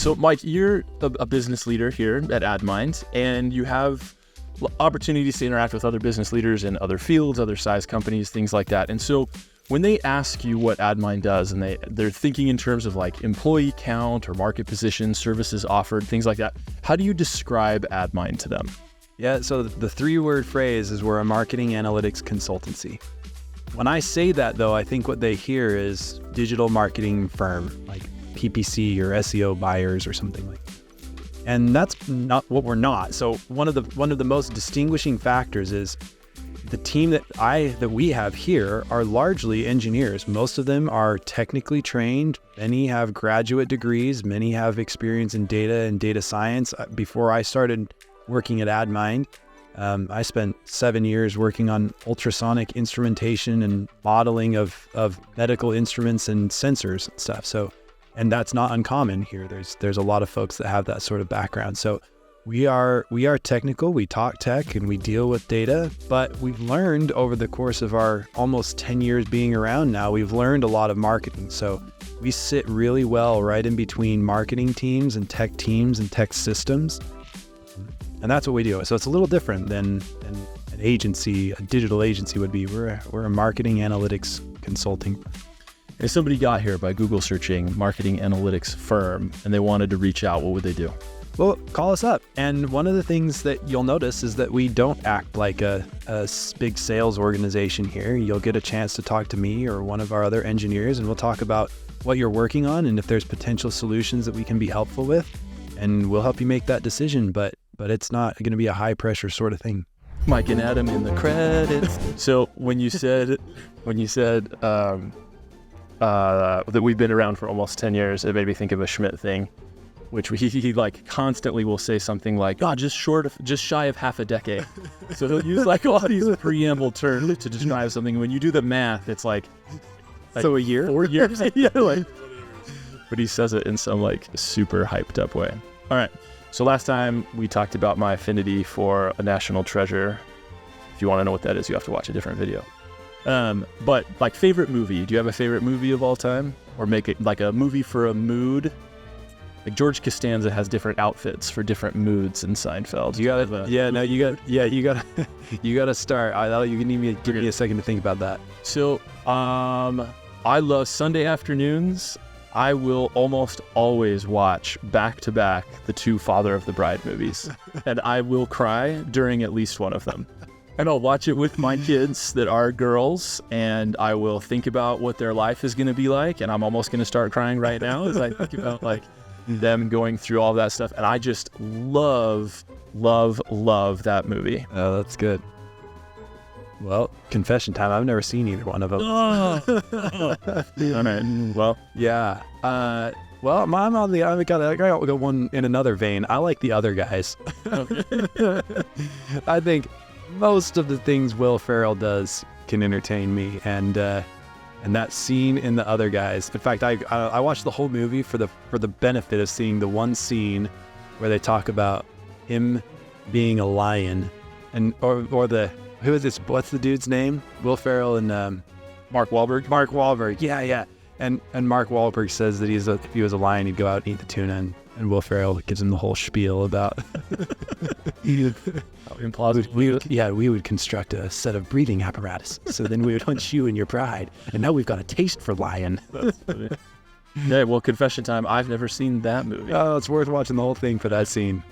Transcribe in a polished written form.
So Mike, you're a business leader here at adMind, and you have opportunities to interact with other business leaders in other fields, other size companies, things like that. And so when they ask you what adMind does, and they're thinking in terms of like employee count or market position, services offered, things like that, how do you describe adMind to them? Yeah, so the 3-word phrase is we're a marketing analytics consultancy. When I say that though, I think what they hear is digital marketing firm, like PPC or SEO buyers or something like that. And that's not what we're not. So one of the most distinguishing factors is the team that we have here are largely engineers. Most of them are technically trained. Many have graduate degrees. Many have experience in data and data science. Before I started working at adMind, I spent 7 years working on ultrasonic instrumentation and modeling of medical instruments and sensors and stuff. And that's not uncommon here. There's a lot of folks that have that sort of background. So we are technical, we talk tech, and we deal with data, but we've learned over the course of our almost 10 years being around now, we've learned a lot of marketing. So we sit really well right in between marketing teams and tech systems. And that's what we do. So it's a little different than an agency, a digital agency would be. We're a marketing analytics consulting. If somebody got here by Google searching marketing analytics firm and they wanted to reach out, what would they do? Well, call us up. And one of the things that you'll notice is that we don't act like a big sales organization here. You'll get a chance to talk to me or one of our other engineers, and we'll talk about what you're working on and if there's potential solutions that we can be helpful with, and we'll help you make that decision. But it's not going to be a high pressure sort of thing. Mike and Adam in the credits. So when you said that we've been around for almost 10 years, it made me think of a Schmidt thing, which he like constantly will say something like, just shy of half a decade. So he'll use like all these preamble terms to describe something. When you do the math, it's like so a year? 4 years? Yeah, but he says it in some like super hyped up way. All right. So last time we talked about my affinity for a national treasure. If you want to know what that is, you have to watch a different video. But like favorite movie, do you have a favorite movie of all time? Or make it like a movie for a mood? Like George Costanza has different outfits for different moods in Seinfeld. You gotta start. You need me to give me a second to think about that. So, I love Sunday afternoons. I will almost always watch back to back the 2 Father of the Bride movies, and I will cry during at least one of them. And I'll watch it with my kids that are girls, and I will think about what their life is going to be like, and I'm almost going to start crying right now as I think about like them going through all that stuff. And I just love that movie. Oh, that's good. Well, confession time. I've never seen either one of them. All right. Well, yeah. Well, I got one in another vein. I like The Other Guys. okay. I think most of the things Will Ferrell does can entertain me, and that scene in The Other Guys. In fact, I watched the whole movie for the benefit of seeing the one scene where they talk about him being a lion, and or the who is this? What's the dude's name? Will Ferrell and Mark Wahlberg. Mark Wahlberg. Yeah. And Mark Wahlberg says that if he was a lion, he'd go out and eat the tuna, and Will Ferrell gives him the whole spiel about implausible. We would construct a set of breathing apparatus, so then we would hunt you in your pride, and now we've got a taste for lion. That's funny. Yeah, well, confession time. I've never seen that movie. Oh, it's worth watching the whole thing for that scene.